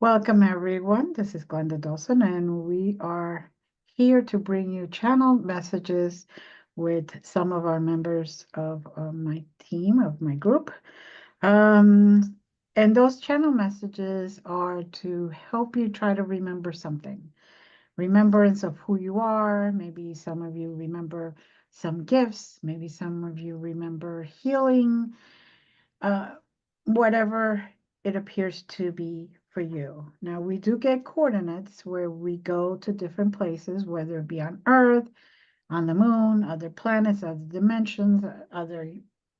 Welcome, everyone. This is Glenda Dawson, and we are here to bring you channel messages with some of our members of my team, of my group. And those channel messages are to help you try to remember something. Remembrance of who you are. Maybe some of you remember some gifts. Maybe some of you remember healing. Whatever it appears to be for you. Now, we do get coordinates where we go to different places, whether it be on Earth, on the moon, other planets, other dimensions, other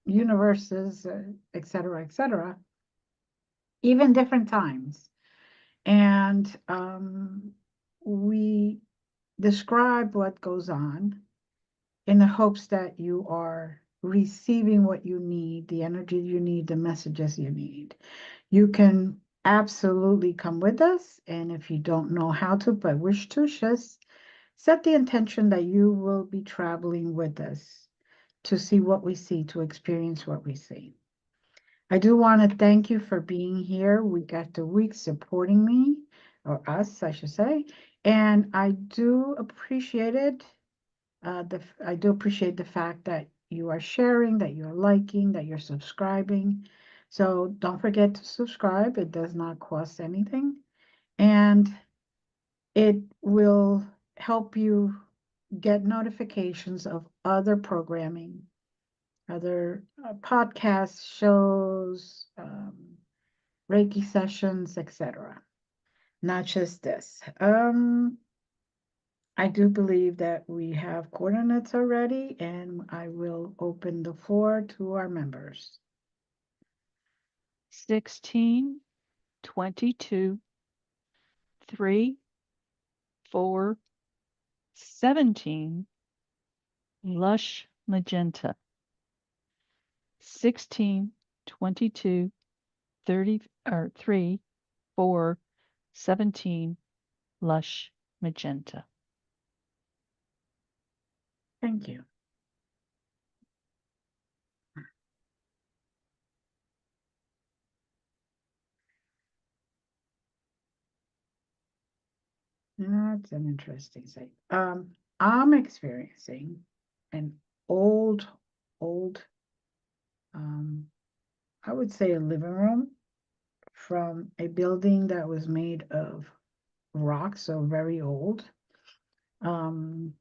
universes, etc., etc., even different times. And we describe what goes on in the hopes that you are receiving what you need, the energy you need, the messages you need. You can absolutely come with us. And if you don't know how to, but wish to, just set the intention that you will be traveling with us to see what we see, to experience what we see. I do want to thank you for being here week after week, supporting me, or us, I should say. And I do appreciate it. I do appreciate the fact that you are sharing, that you're liking, that you're subscribing. So don't forget to subscribe. It does not cost anything. And it will help you get notifications of other programming, other podcasts, shows, Reiki sessions, etc. Not just this. I do believe that we have coordinates already, and I will open the floor to our members. 16, 22, 3, 4, 17, lush magenta. 16, 22, 30, or 3, 4, 17, lush magenta. Thank you. That's an interesting thing. I'm experiencing an old, I would say a living room from a building that was made of rock, so very old. And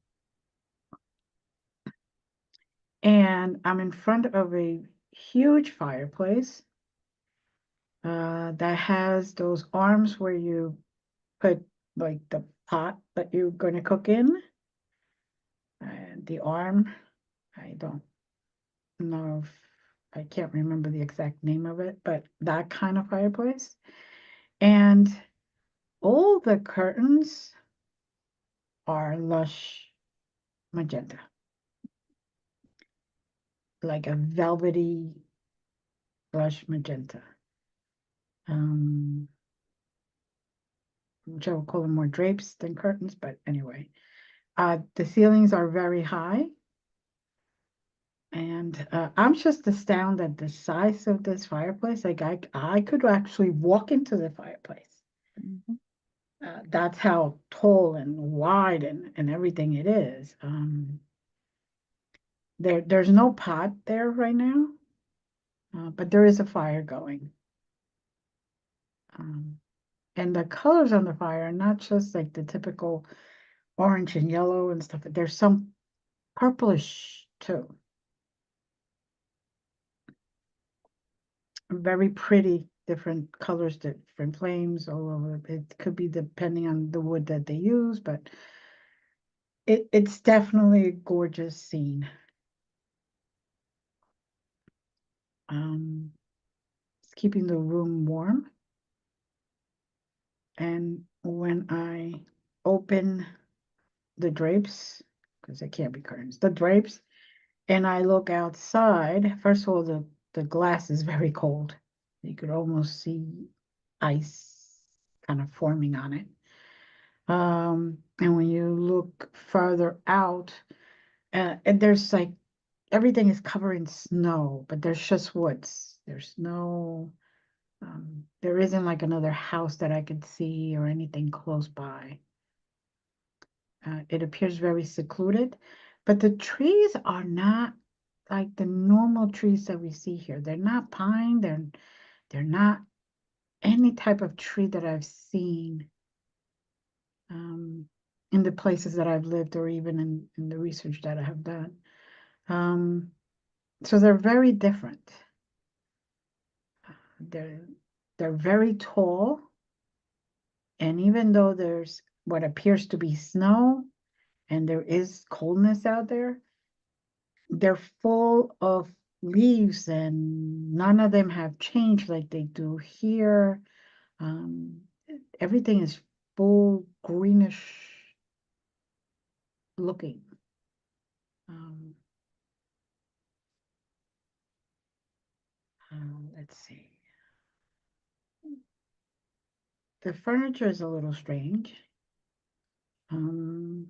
I'm in front of a huge fireplace that has those arms where you put like the pot that you're going to cook in. And the arm, I don't know if I can't remember the exact name of it, but that kind of fireplace. And all the curtains are lush magenta, like a velvety lush magenta. Which I will call them more drapes than curtains, but anyway. The ceilings are very high. And I'm just astounded at the size of this fireplace. Like I could actually walk into the fireplace. Mm-hmm. That's how tall and wide and everything it is. There's no pot there right now, but there is a fire going. And the colors on the fire are not just like the typical orange and yellow and stuff. There's some purplish too. Very pretty, different colors, different flames all over. It could be depending on the wood that they use, but it's definitely a gorgeous scene. It's keeping the room warm. And when I open the drapes, because they can't be curtains, the drapes, and I look outside, first of all, the glass is very cold. You could almost see ice kind of forming on it. And when you look farther out, and there's like everything is covered in snow, but there's just woods. There's no, there isn't like another house that I could see or anything close by. It appears very secluded, but the trees are not like the normal trees that we see here. They're not pine, they're not any type of tree that I've seen in the places that I've lived or even in the research that I have done. So they're very different. They're they're very tall, and even though there's what appears to be snow and there is coldness out there, they're full of leaves and none of them have changed like they do here. Um, Everything is full greenish looking. Um, let's see. The furniture is a little strange. Um,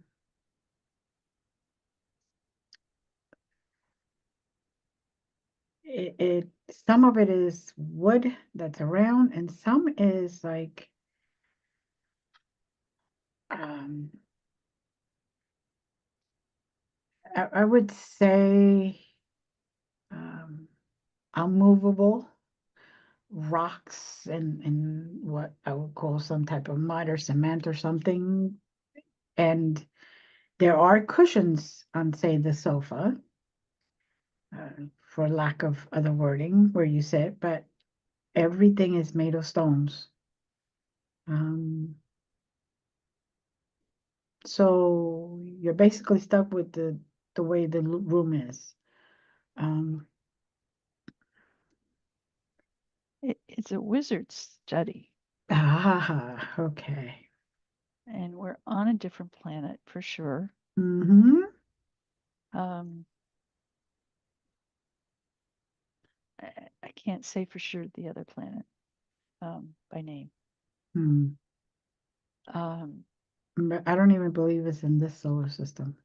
it some of it is wood that's around, and some is like um, I would say um, unmovable rocks and what I would call some type of mud or cement or something. And there are cushions on, say, the sofa, for lack of other wording, where you sit, but everything is made of stones. Um, so you're basically stuck with the way the room is. Um, It's a wizard study, okay. and we're on a different planet for sure. Mm-hmm. Um, I can't say for sure the other planet by name. Hmm. Um, But I don't even believe it's in this solar system.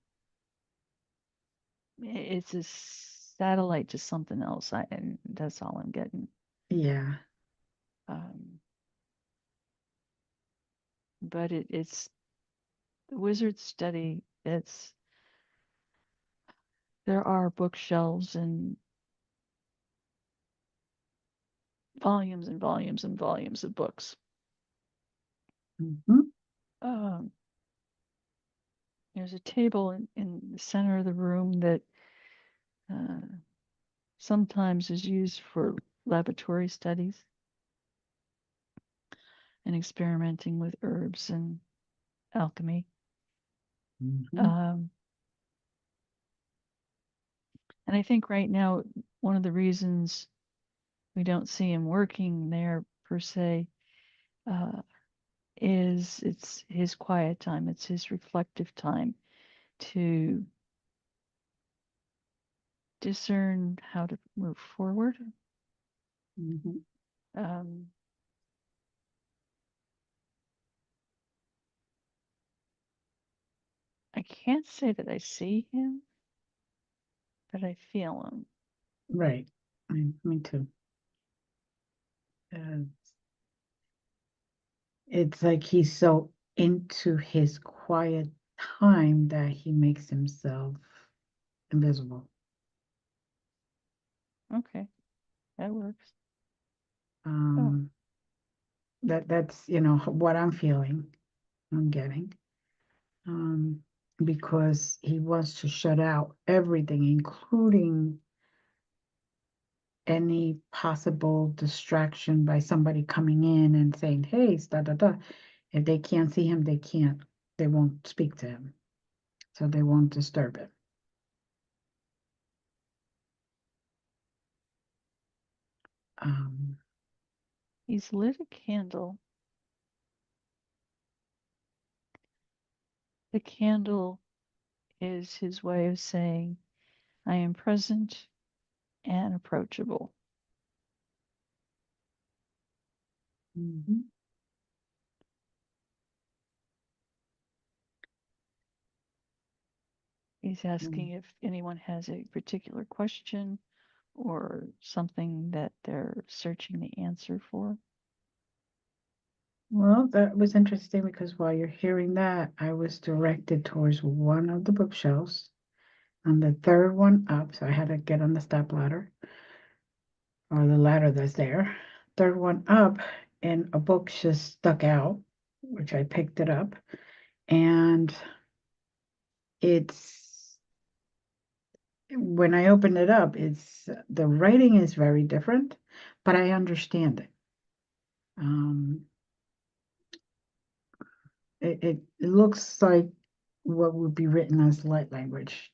it's a satellite to something else, and that's all I'm getting. Yeah. Um, but it's the wizard study. There are bookshelves and volumes and volumes and volumes of books. Mm-hmm. Um, there's a table in the center of the room that uh, sometimes is used for laboratory studies and experimenting with herbs and alchemy. Mm-hmm. Um, and I think right now, one of the reasons we don't see him working there per se uh, is it's his quiet time, it's his reflective time to discern how to move forward. Mm-hmm. Um, I can't say that I see him, but I feel him. Right. Me too. Uh, it's like he's so into his quiet time that he makes himself invisible. Okay, that works. Oh, Um, That's, what I'm feeling, I'm getting. Because he wants to shut out everything, including any possible distraction by somebody coming in and saying, hey, da da da. If they can't see him, they won't speak to him. So they won't disturb him. Um, He's lit a candle. The candle is his way of saying, I am present and approachable. mhm. He's asking if anyone has a particular question or something that they're searching the answer for. Well, that was interesting because while you're hearing that, I was directed towards one of the bookshelves on the third one up. So I had to get on the step ladder or the ladder that's there. Third one up, and a book just stuck out, which I picked it up. And it's, when I opened it up, the writing is very different, but I understand it. Um, it looks like what would be written as light language,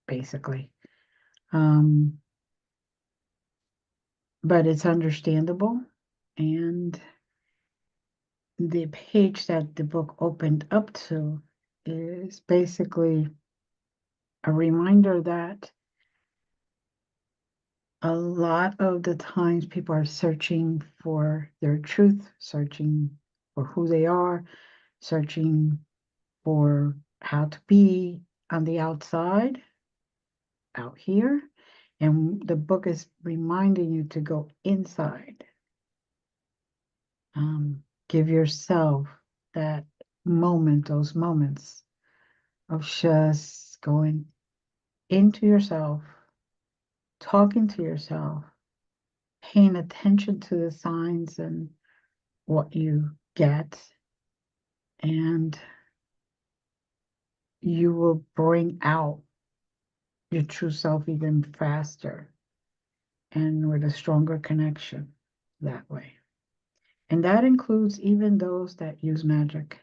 basically. Um, but it's understandable. And the page that the book opened up to is basically a reminder that a lot of the times people are searching for their truth, searching for who they are, searching for how to be on the outside, out here. And the book is reminding you to go inside. Give yourself that moment, those moments of just going into yourself, talking to yourself, paying attention to the signs and what you get, and you will bring out your true self even faster and with a stronger connection that way. And that includes even those that use magic.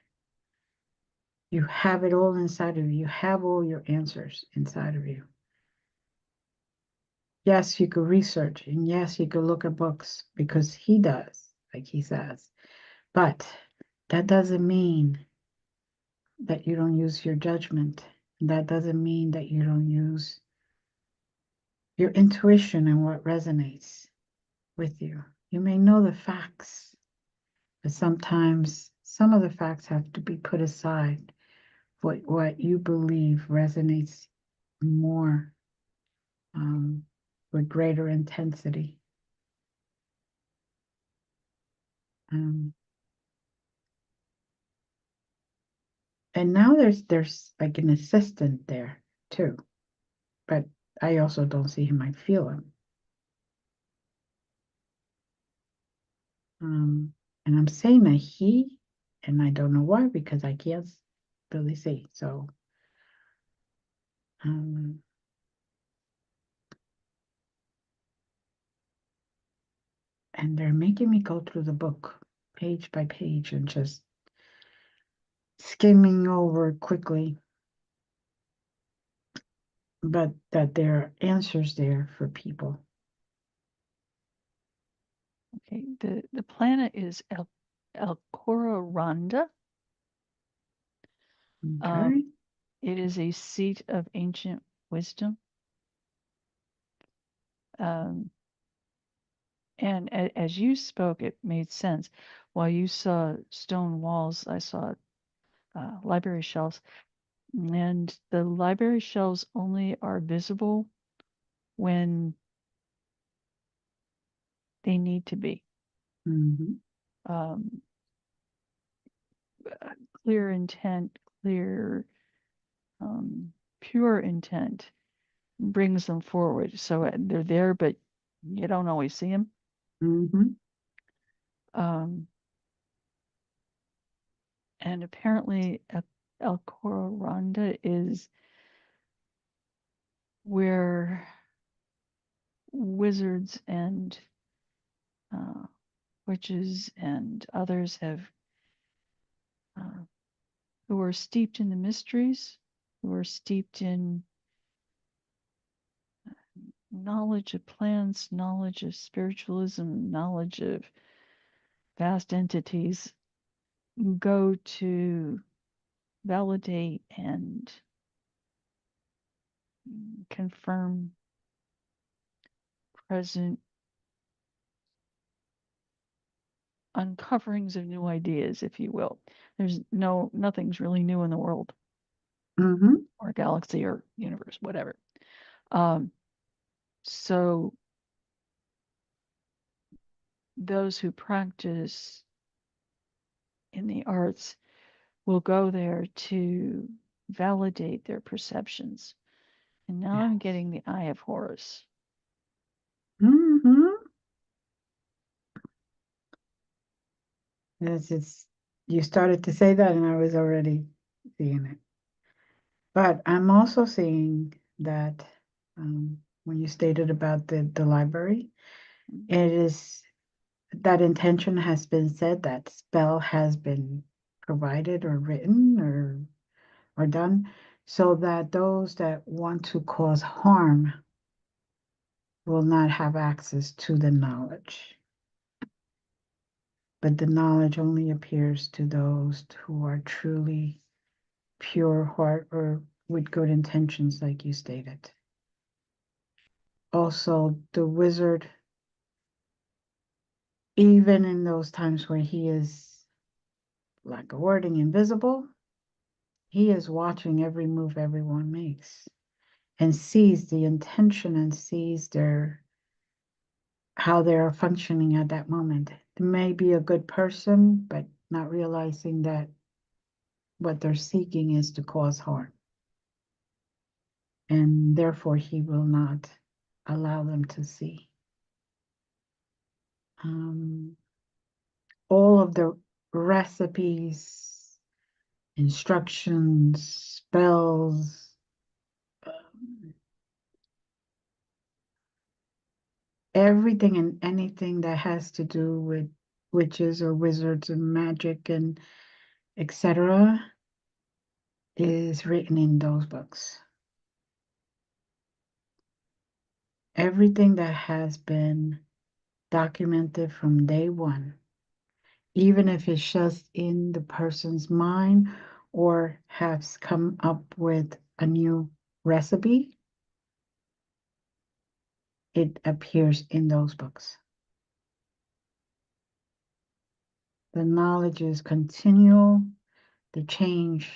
You have it all inside of you. You have all your answers inside of you. Yes, you could research, and yes, you could look at books because he does, like he says. But that doesn't mean that you don't use your judgment. That doesn't mean that you don't use your intuition and what resonates with you. You may know the facts, but sometimes some of the facts have to be put aside for what you believe resonates more, with greater intensity. Um, and now there's like an assistant there too, but I also don't see him. I feel him. And I'm saying that he, and I don't know why because I can't really see. So, um, and they're making me go through the book page by page and just skimming over quickly, but that there are answers there for people. Okay, the planet is El Ronda. Okay. It is a seat of ancient wisdom. Um, and as you spoke, it made sense. While you saw stone walls, I saw library shelves. And the library shelves only are visible when they need to be. Mm-hmm. Um, clear intent, clear, pure intent brings them forward. So they're there, but you don't always see them. Mm-hmm. Um, And apparently El Coronda is where wizards and witches and others have who are steeped in the mysteries, who are steeped in knowledge of plants, knowledge of spiritualism, knowledge of vast entities, go to validate and confirm present uncoverings of new ideas, if you will. There's nothing's really new in the world Mm-hmm. or galaxy or universe, whatever. So those who practice in the arts will go there to validate their perceptions. And now I'm Yes. getting the Eye of Horus. Mm-hmm. It's you started to say that and I was already seeing it. But I'm also seeing that when you stated about the library, it is that intention has been said, that spell has been provided or written or done, so that those that want to cause harm will not have access to the knowledge. But the knowledge only appears to those who are truly pure heart or with good intentions, like you stated. Also, the wizard, even in those times where he is, like a wording, invisible, he is watching every move everyone makes and sees the intention and sees how they are functioning at that moment. They may be a good person, but not realizing that what they're seeking is to cause harm. And therefore, he will not allow them to see. All of the recipes, instructions, spells, everything and anything that has to do with witches or wizards and magic and etc. is written in those books. Everything that has been documented from day one, even if it's just in the person's mind or has come up with a new recipe, it appears in those books. The knowledge is continual. The change,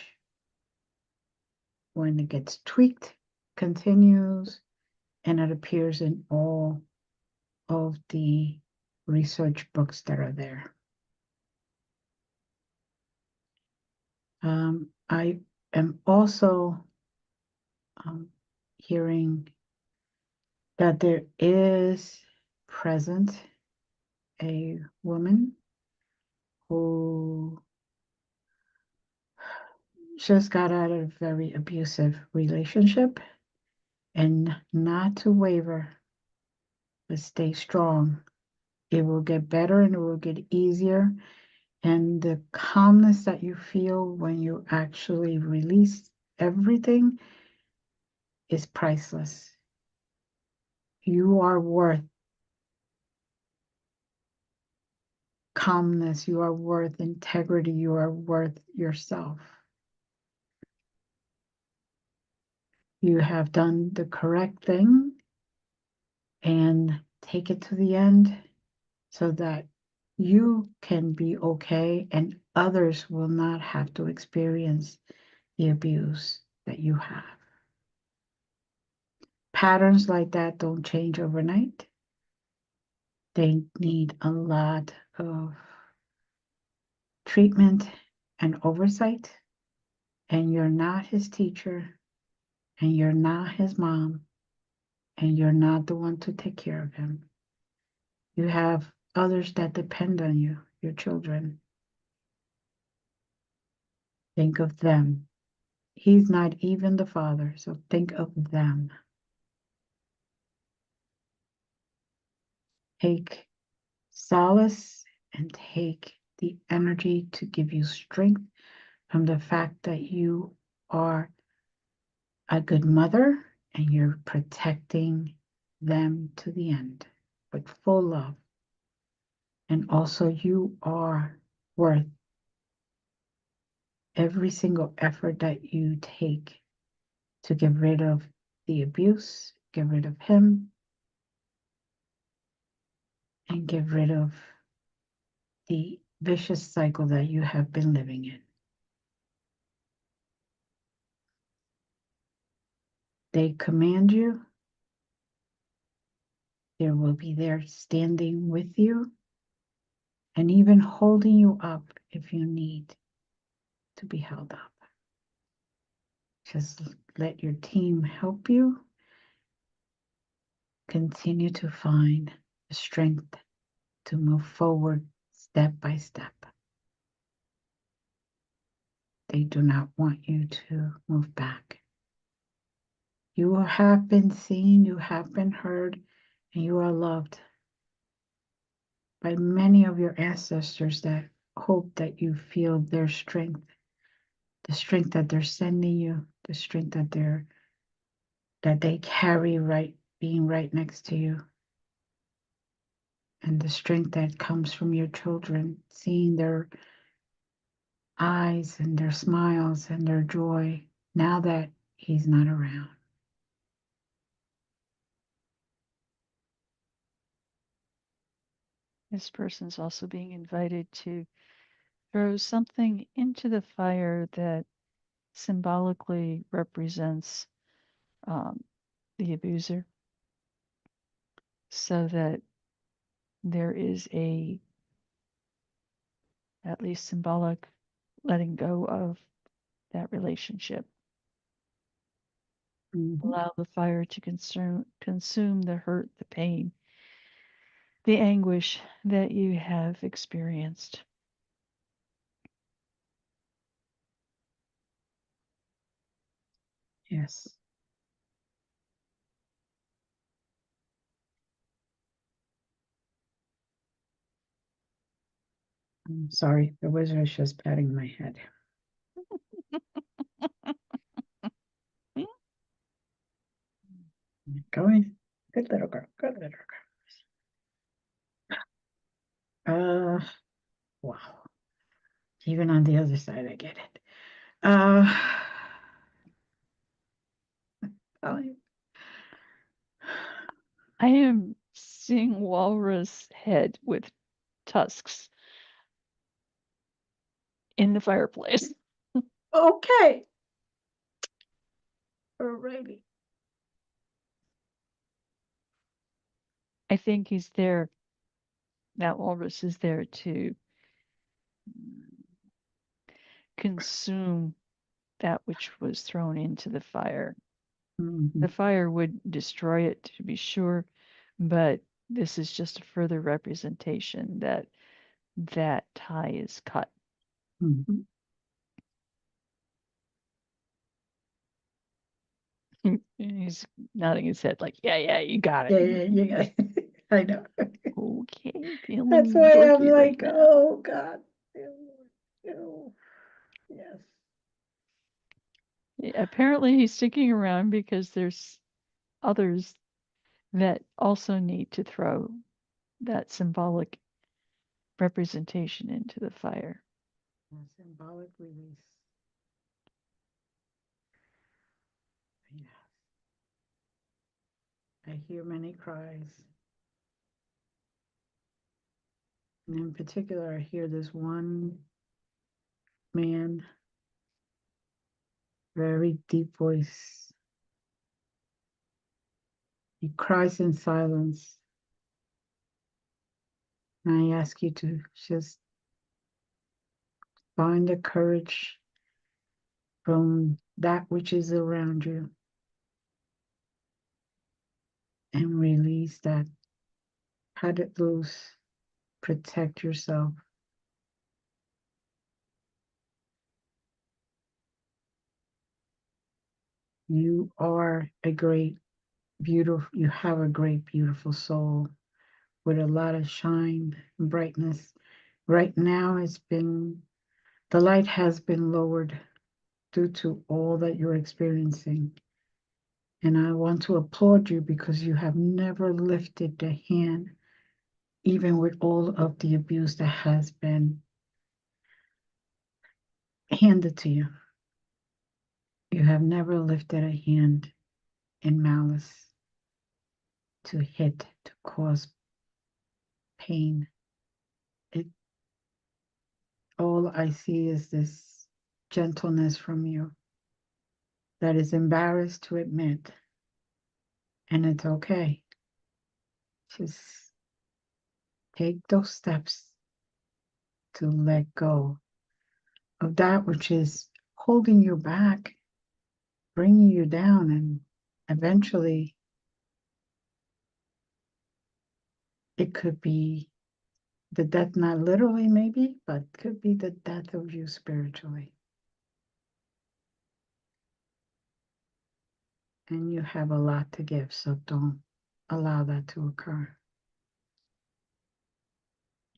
when it gets tweaked, continues, and it appears in all of the research books that are there. I am also hearing that there is present a woman who just got out of a very abusive relationship, and not to waver, but stay strong. It will get better and it will get easier. And the calmness that you feel when you actually release everything is priceless. You are worth calmness, you are worth integrity, you are worth yourself. You have done the correct thing, and take it to the end so that you can be okay and others will not have to experience the abuse that you have. Patterns like that don't change overnight. They need a lot of treatment and oversight. And you're not his teacher, and you're not his mom, and you're not the one to take care of him. You have others that depend on you, your children. Think of them. He's not even the Father, so think of them. Take solace and take the energy to give you strength from the fact that you are a good mother and you're protecting them to the end with full love. And also, you are worth every single effort that you take to get rid of the abuse, get rid of him, and get rid of the vicious cycle that you have been living in. They command you, they will be there standing with you and even holding you up if you need to be held up. Just let your team help you. Continue to find the strength to move forward step by step. They do not want you to move back. You have been seen, you have been heard, and you are loved by many of your ancestors that hope that you feel their strength, the strength that they're sending you, the strength that they carry right being right next to you, and the strength that comes from your children, seeing their eyes and their smiles and their joy now that he's not around. This person's also being invited to throw something into the fire that symbolically represents the abuser, so that there is a at least symbolic letting go of that relationship. Mm-hmm. Allow the fire to consume the hurt, the pain, the anguish that you have experienced. Yes. I'm sorry, the wizard is just patting my head. Going. Good little girl. Good little girl. Wow. Even on the other side, I get it. Oh, I am seeing walrus head with tusks in the fireplace. okay. Alrighty. I think he's there. That walrus is there to consume that which was thrown into the fire. Mm-hmm. The fire would destroy it, to be sure, but this is just a further representation that that tie is cut. Mm-hmm. And he's nodding his head like, yeah, yeah, you got Yeah, it. yeah, yeah. I know. Okay, That's feeling why I'm dorky right like, now. oh God. Ew, ew. Yes. Apparently, he's sticking around because there's others that also need to throw that symbolic representation into the fire. A symbolic release. Yeah. I hear many cries. And in particular, I hear this one man, very deep voice. He cries in silence. And I ask you to just find the courage from that which is around you and release that. Cut it loose. Protect yourself. You are a great, beautiful, you have a great, beautiful soul with a lot of shine and brightness. Right now, the light has been lowered due to all that you're experiencing. And I want to applaud you because you have never lifted a hand, even with all of the abuse that has been handed to you. You have never lifted a hand in malice to hit, to cause pain. It all I see is this gentleness from you that is embarrassed to admit, and it's okay. Just take those steps to let go of that which is holding you back, bringing you down, and eventually it could be the death, not literally maybe, but could be the death of you spiritually. And you have a lot to give, so don't allow that to occur.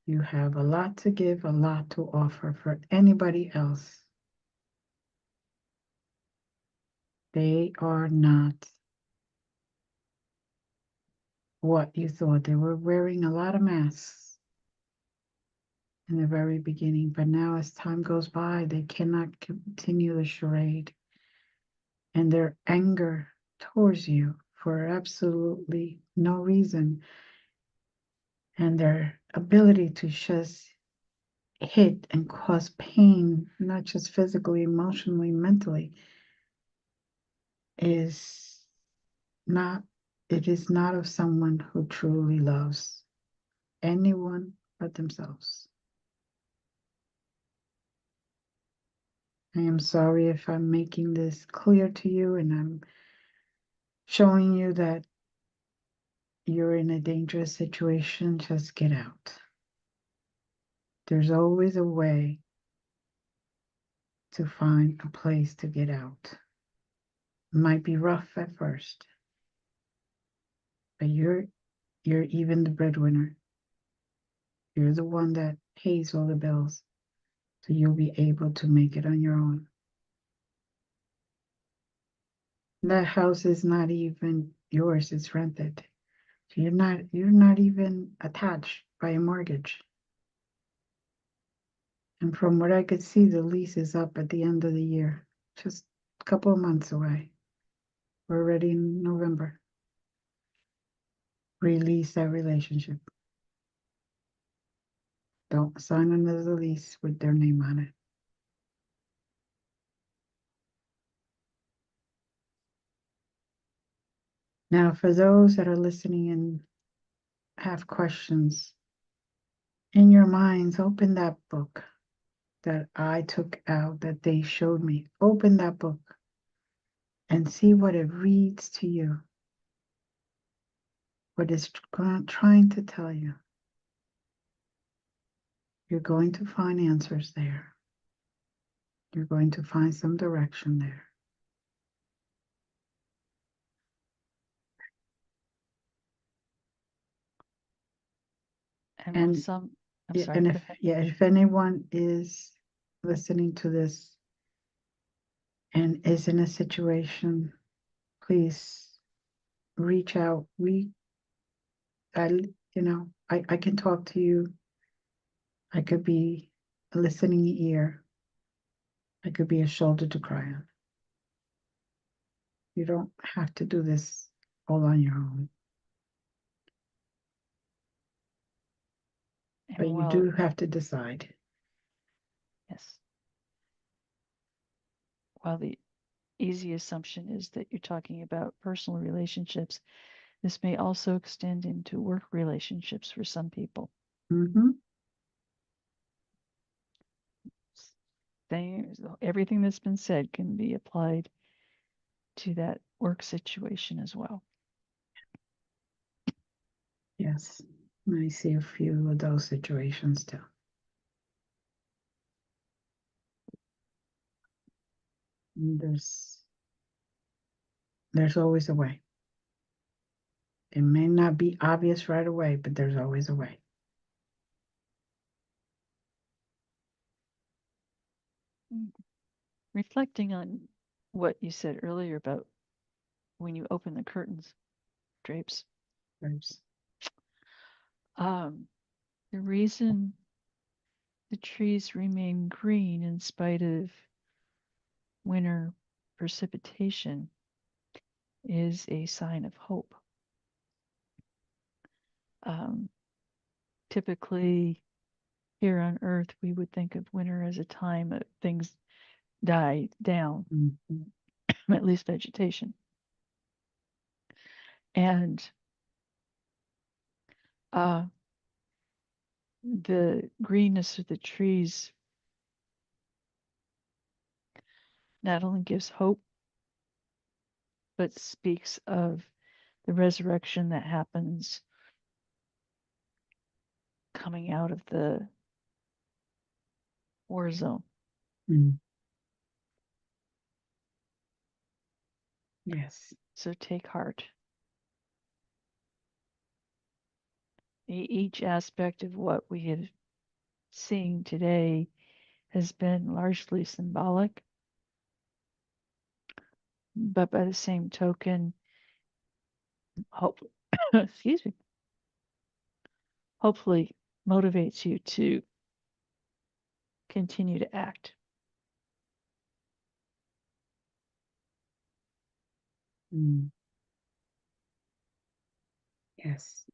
You have a lot to give, a lot to offer for anybody else. They are not what you thought. They were wearing a lot of masks in the very beginning, but now as time goes by, they cannot continue the charade. And their anger towards you for absolutely no reason, and their ability to just hit and cause pain, not just physically, emotionally, mentally, is not, it is not of someone who truly loves anyone but themselves. I am sorry if I'm making this clear to you and I'm showing you that you're in a dangerous situation. Just get out. There's always a way to find a place to get out. It might be rough at first, but you're even the breadwinner. You're the one that pays all the bills, so you'll be able to make it on your own. That house is not even yours, it's rented. So you're not even attached by a mortgage. And from what I could see, the lease is up at the end of the year, just a couple of months away. We're already in November. Release that relationship. Don't sign another lease with their name on it. Now, for those that are listening and have questions, in your minds, open that book that I took out, that they showed me. Open that book and see what it reads to you, what it's trying to tell you. You're going to find answers there. You're going to find some direction there. And And I'm yeah, sorry, and go ahead. if anyone is listening to this and is in a situation, please reach out. I, I can talk to you. I could be a listening ear. I could be a shoulder to cry on. You don't have to do this all on your own, but And you while, do have to decide. yes, while the easy assumption is that you're talking about personal relationships, this may also extend into work relationships for some people. Mm-hmm. Everything that's been said can be applied to that work situation as well. Yes, I see a few of those situations too. And There's always a way. It may not be obvious right away, but there's always a way. Reflecting on what you said earlier about when you open the curtains, drapes, There's, the reason the trees remain green in spite of winter precipitation is a sign of hope. Um, Typically, here on Earth, we would think of winter as a time that things die down, mhm, at least vegetation. And uh, the greenness of the trees not only gives hope, but speaks of the resurrection that happens coming out of the war zone. mm. Yes. So take heart. Each aspect of what we have seen today has been largely symbolic, but by the same token, hope, excuse me, hopefully motivates you to continue to act. Mm. Yes.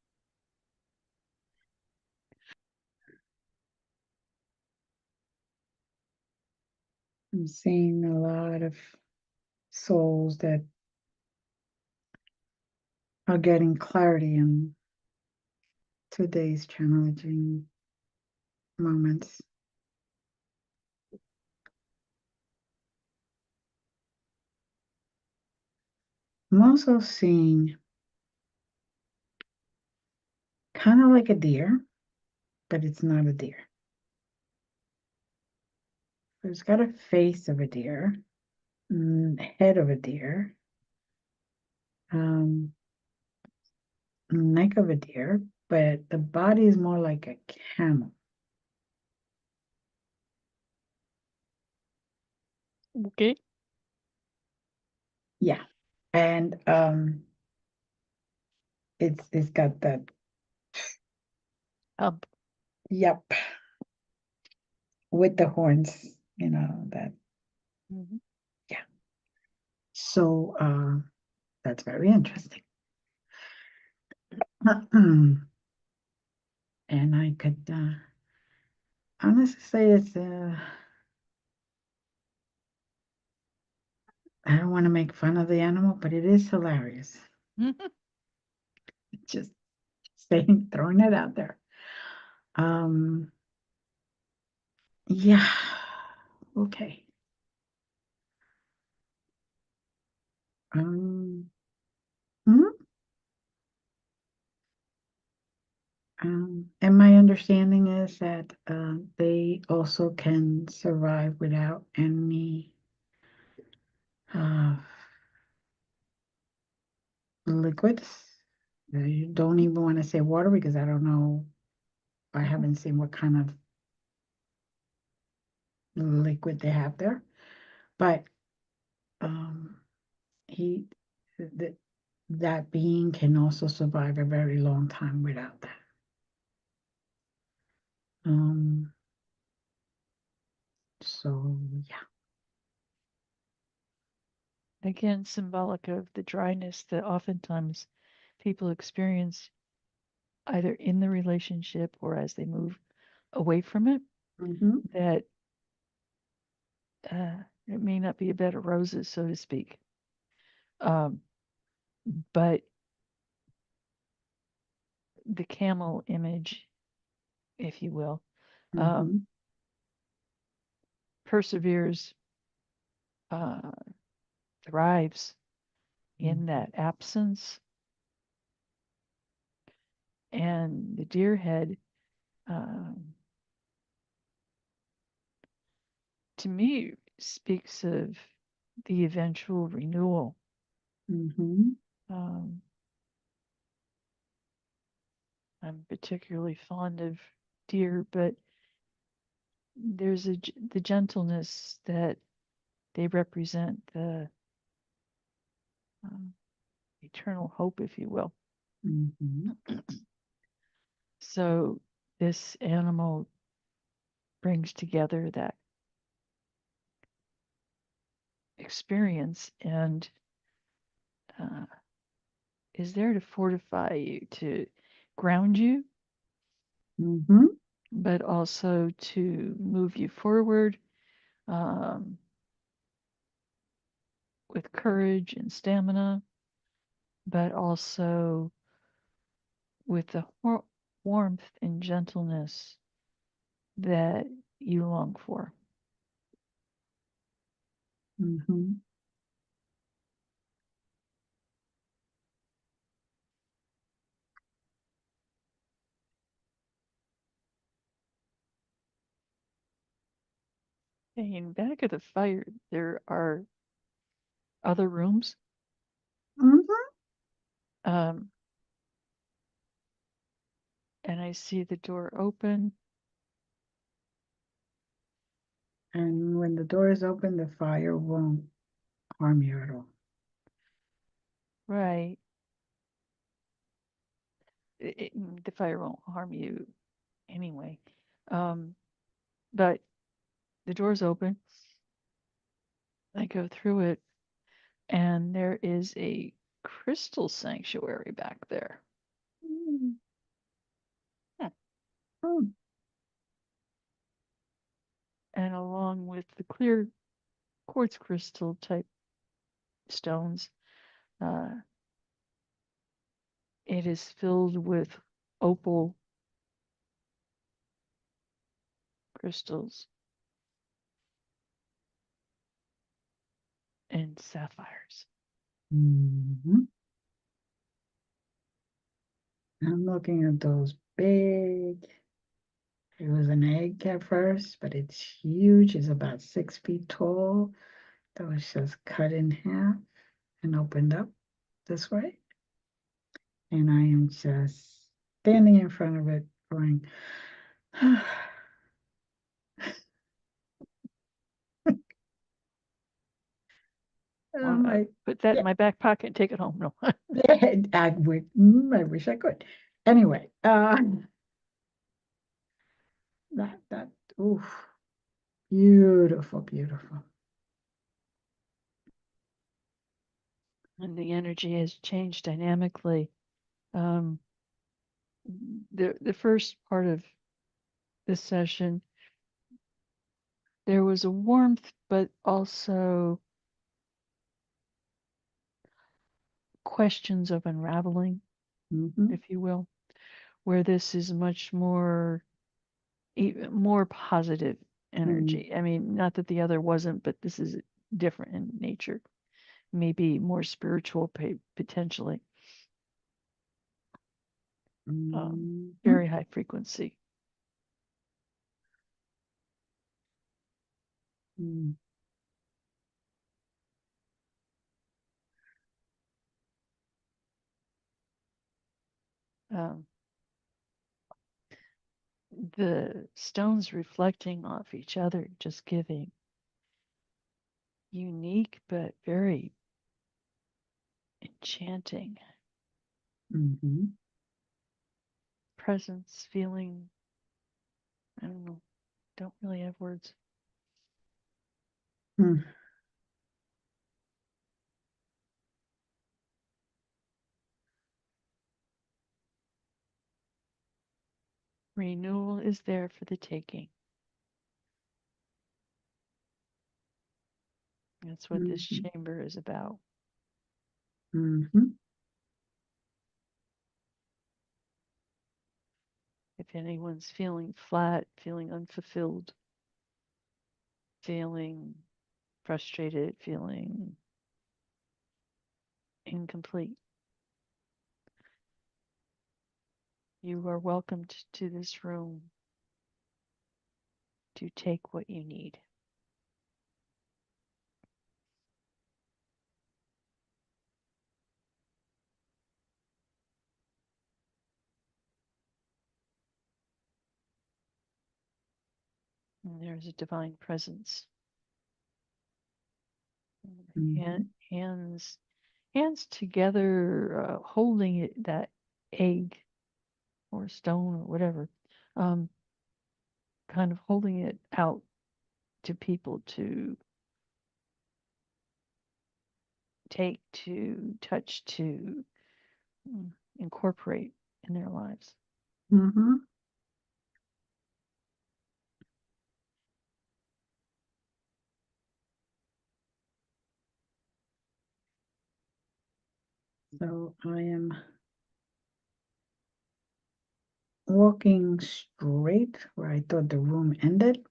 I'm seeing a lot of souls that are getting clarity in today's challenging moments. I'm also seeing kind of like a deer, but it's not a deer. It's got a face of a deer, head of a deer, um, neck of a deer, but the body is more like a camel. Okay. Yeah. And it's got that, Um, yep, with the horns, that, mhm. yeah. So that's very interesting. And I could honestly say I don't want to make fun of the animal, but it is hilarious. Just saying, throwing it out there. Um, yeah. Okay. Um, mhm. And my understanding is that they also can survive without any uh, liquids. You don't even want to say water because I don't know. I haven't seen what kind of liquid they have there. But um, he, that that being can also survive a very long time without that. Um, so yeah. Again, symbolic of the dryness that oftentimes people experience either in the relationship or as they move away from it, Mm-hmm. that it may not be a bed of roses, so to speak. Um, but the camel image, if you will, Mm-hmm. perseveres, uh, thrives in Mm-hmm. that absence. And the deer head, um, to me, speaks of the eventual renewal Mm-hmm. Um, I'm particularly fond of deer, but there's the gentleness that they represent, the um, eternal hope, if you will. Mm-hmm. So this animal brings together that experience and uh, is there to fortify you, to ground you, Mm-hmm. but also to move you forward um, with courage and stamina, but also with the warmth and gentleness that you long for. Mm-hmm. In back of the fire, there are other rooms. Mm-hmm. Um, and I see the door open. And when the door is open, the fire won't harm you at all. Right. The fire won't harm you anyway. Um, but the door's open. I go through it, and there is a crystal sanctuary back there. Mm. Hmm. Oh. And along with the clear quartz crystal type stones, uh, it is filled with opal crystals and sapphires. Mm-hmm. I'm looking at those big. It was an egg at first, but it's huge. It's about 6 feet tall. That was just cut in half and opened up this way. And I am just standing in front of it going, Well, I, put that yeah, in my back pocket and take it home. No. yeah, I would, I wish I could. Anyway, that, oof, beautiful, beautiful. And the energy has changed dynamically. Um, the first part of this session, there was a warmth, but also questions of unraveling, Mm-hmm. if you will, where this is much more, even more positive Mm-hmm. energy. I mean, not that the other wasn't, but this is different in nature, maybe more spiritual, potentially, Mm-hmm. very high frequency. Mm-hmm. Um, the stones reflecting off each other, just giving unique but very enchanting Mm-hmm. presence, feeling. I don't know, don't really have words. Mm-hmm. Renewal is there for the taking. That's what this Mm-hmm. chamber is about. Mm-hmm. If anyone's feeling flat, feeling unfulfilled, feeling frustrated, feeling incomplete, you are welcomed to this room to take what you need. And there's a divine presence. Mhm. Hands together, holding it, that egg or stone or whatever, um, kind of holding it out to people to take, to touch, to incorporate in their lives. Mhm. So I am walking straight where I thought the room ended.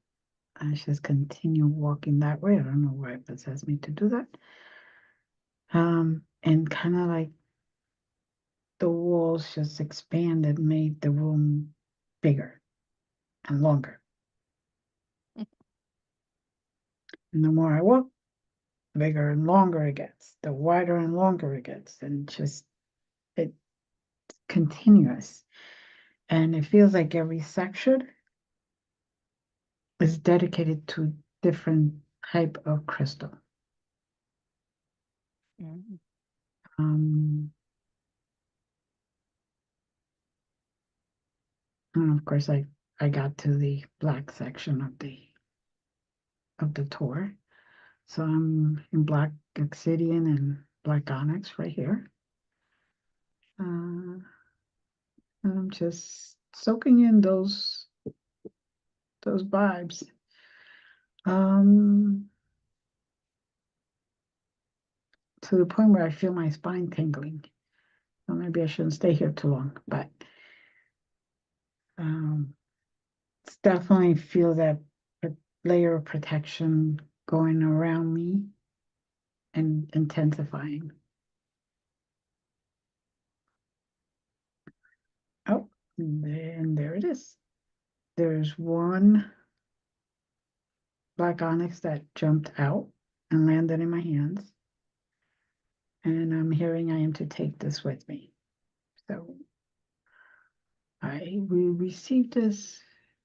I just continue walking that way. I don't know why it possessed me to do that. And kind of like the walls just expanded, made the room bigger and longer. And the more I walk, the bigger and longer it gets, the wider and longer it gets, and just it's continuous. And it feels like every section is dedicated to different type of crystal. Mm. Um, and of course, I got to the black section of the tour. So I'm in black obsidian and black onyx right here. And I'm just soaking in those vibes. Um, to the point where I feel my spine tingling. So maybe I shouldn't stay here too long, but um, it's definitely feel that layer of protection going around me and intensifying. Oh, and there it is. There's one black onyx that jumped out and landed in my hands. And I'm hearing I am to take this with me. So we receive this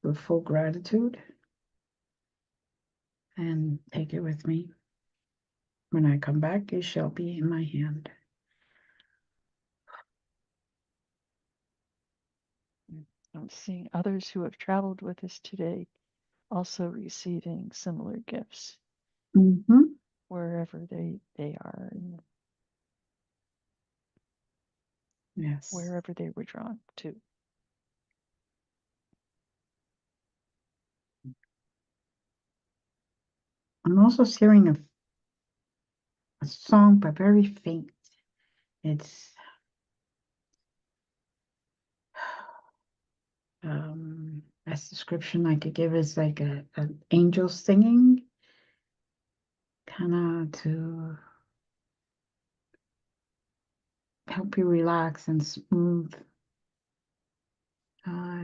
with full gratitude and take it with me. When I come back, it shall be in my hand. I'm seeing others who have traveled with us today also receiving similar gifts Mm-hmm. wherever they are and Yes. wherever they were drawn to. I'm also hearing a song, but very faint. It's best description I could give is like an angel singing, kind of to help you relax and smooth, uh,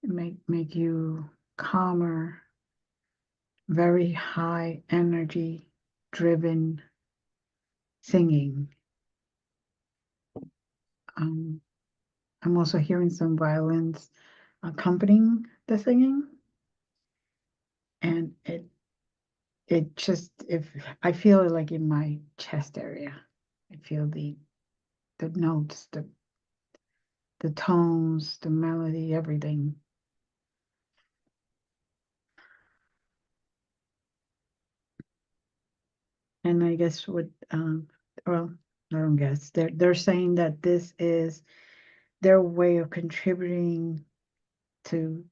make you calmer, very high energy driven singing. Um, I'm also hearing some violins accompanying the singing, and it just if I feel it like in my chest area. I feel the notes, the tones, the melody, everything. And I guess what well, I don't guess. They're saying that this is their way of contributing to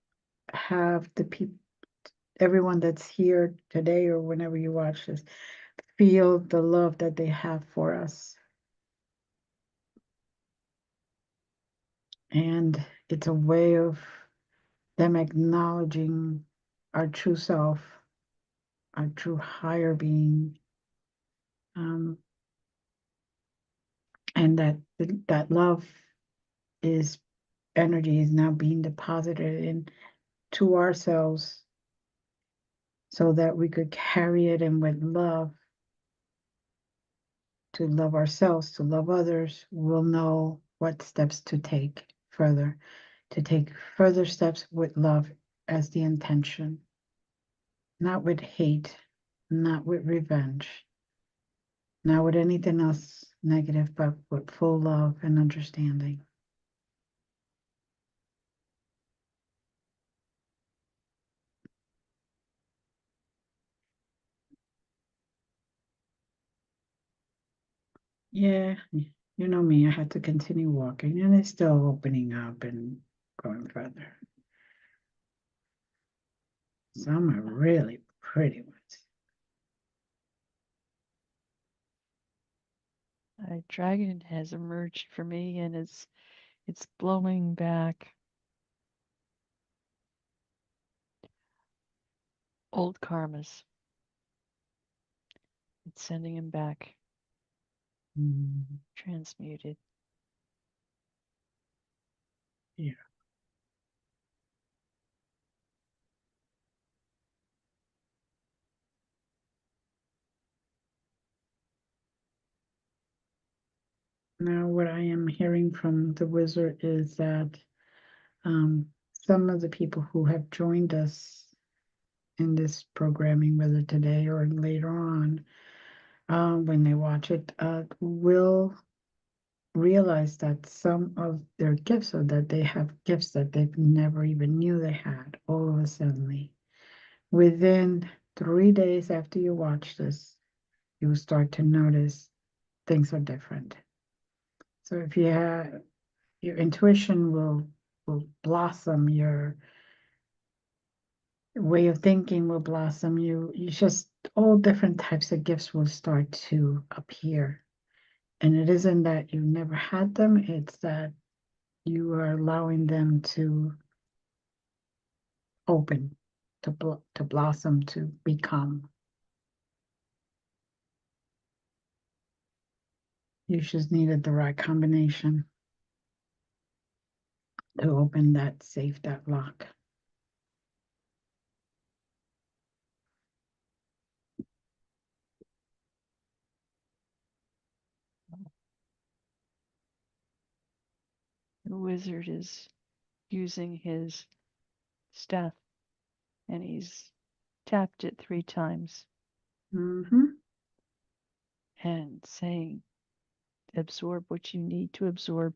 have the people, everyone that's here today or whenever you watch this, feel the love that they have for us. And it's a way of them acknowledging our true self, our true higher being, um, and that love is energy is now being deposited into ourselves so that we could carry it in with love to love ourselves, to love others. We'll know what steps to take further, to take further steps with love as the intention. not with hate, not with revenge, not with anything else negative, but with full love and understanding. Yeah, you know me, I had to continue walking, and it's still opening up and going further. Some are really pretty ones. A dragon has emerged for me, and it's blowing back old karmas. It's sending him back, Mm, transmuted. yeah. Now, what I am hearing from the wizard is that some of the people who have joined us in this programming, whether today or later on, when they watch it, will realize that some of their gifts, or that they have gifts that they've never even knew they had, all of a sudden. Within 3 days after you watch this, you will start to notice things are different. So if you have your intuition will blossom, your way of thinking will blossom, you just all different types of gifts will start to appear. And it isn't that you never had them, it's that you are allowing them to open, to blossom, to become. You just needed the right combination to open that safe, that lock. The wizard is using his staff, and he's tapped it 3 times Mm-hmm. and saying, absorb what you need to absorb.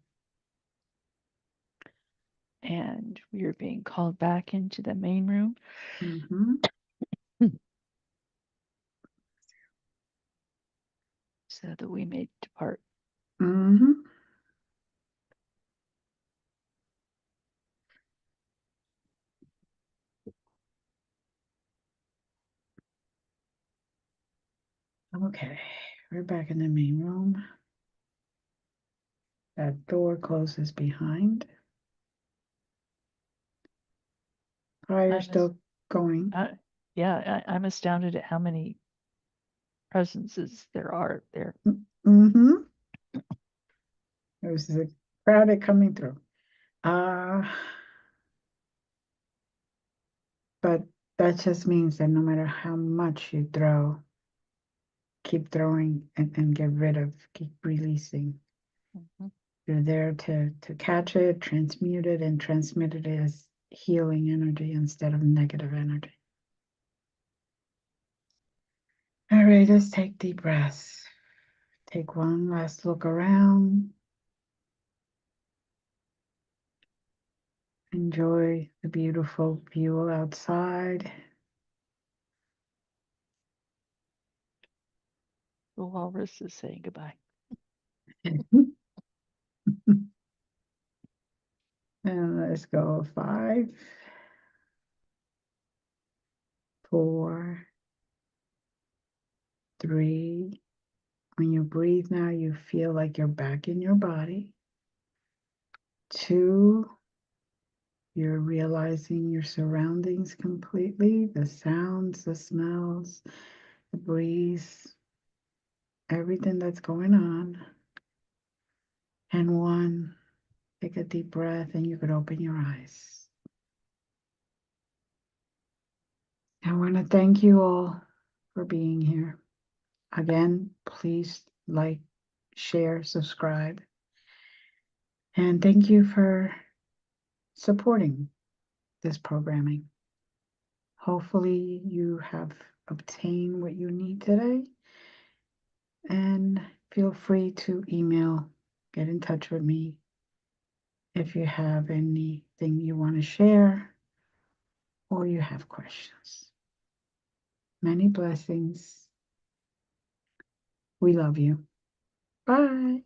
And we are being called back into the main room Mm-hmm. so that we may depart. Mm-hmm. Okay, we're back in the main room. That door closes behind. Fire I'm still going. I'm astounded at how many presences there are there. Mm-hmm. There's a crowd coming through. But that just means that no matter how much you throw, keep throwing and get rid of, keep releasing. Mhm. You're there to catch it, transmute it, and transmit it as healing energy instead of negative energy. All right, let's take deep breaths. Take one last look around. Enjoy the beautiful view outside. The walrus is saying goodbye. And let's go 5, 4, 3. When you breathe now, you feel like you're back in your body. 2, you're realizing your surroundings completely, the sounds, the smells, the breeze, everything that's going on. And 1, take a deep breath and you could open your eyes. I want to thank you all for being here. Again, please like, share, subscribe. And thank you for supporting this programming. Hopefully you have obtained what you need today. And feel free to email, get in touch with me if you have anything you want to share or you have questions. Many blessings. We love you. Bye.